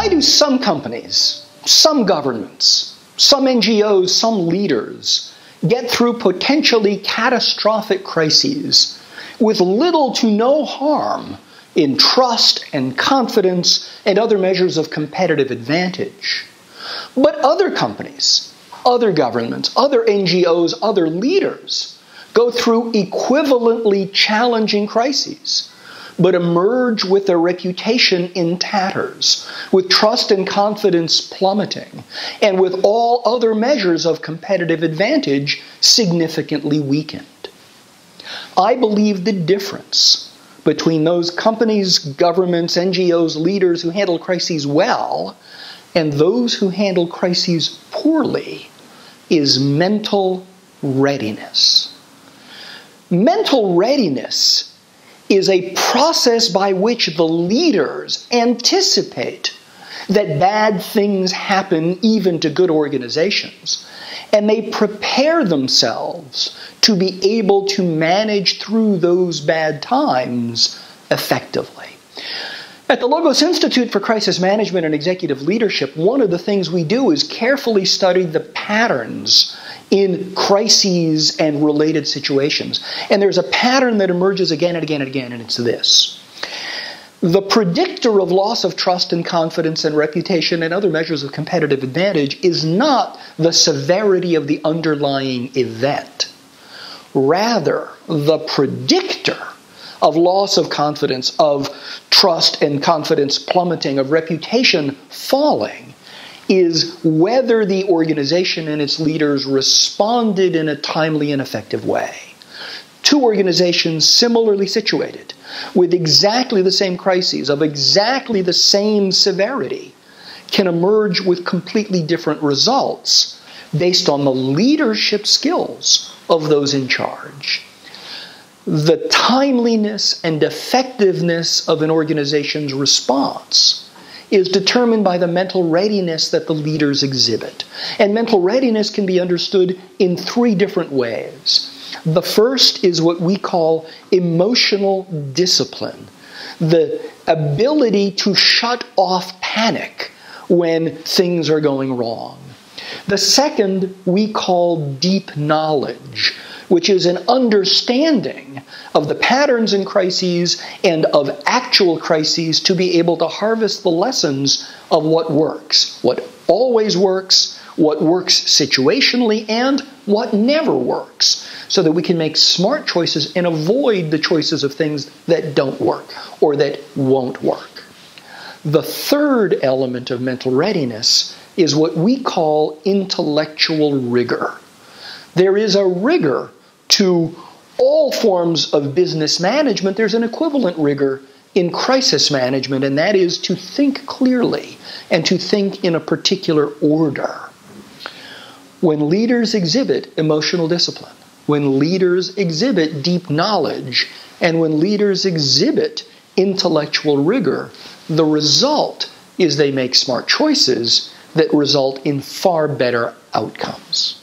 Why do some companies, some governments, some NGOs, some leaders get through potentially catastrophic crises with little to no harm in trust and confidence and other measures of competitive advantage? But other companies, other governments, other NGOs, other leaders go through equivalently challenging crises, but emerge with their reputation in tatters, with trust and confidence plummeting, and with all other measures of competitive advantage significantly weakened. I believe the difference between those companies, governments, NGOs, leaders who handle crises well and those who handle crises poorly is mental readiness. Mental readiness is a process by which the leaders anticipate that bad things happen even to good organizations, and they prepare themselves to be able to manage through those bad times effectively. At the Logos Institute for Crisis Management and Executive Leadership, one of the things we do is carefully study the patterns in crises and related situations. And there's a pattern that emerges again and again and again, and it's this. The predictor of loss of trust and confidence and reputation and other measures of competitive advantage is not the severity of the underlying event. Rather, the predictor of loss of confidence, of trust and confidence plummeting, of reputation falling, is whether the organization and its leaders responded in a timely and effective way. Two organizations similarly situated, with exactly the same crises, of exactly the same severity, can emerge with completely different results based on the leadership skills of those in charge. The timeliness and effectiveness of an organization's response is determined by the mental readiness that the leaders exhibit. And mental readiness can be understood in three different ways. The first is what we call emotional discipline, the ability to shut off panic when things are going wrong. The second we call deep knowledge, which is an understanding of the patterns in crises and of actual crises to be able to harvest the lessons of what works, what always works, what works situationally, and what never works, so that we can make smart choices and avoid the choices of things that don't work or that won't work. The third element of mental readiness is what we call intellectual rigor. There is a rigor to all forms of business management. There's an equivalent rigor in crisis management, and that is to think clearly and to think in a particular order. When leaders exhibit emotional discipline, when leaders exhibit deep knowledge, and when leaders exhibit intellectual rigor, the result is they make smart choices that result in far better outcomes.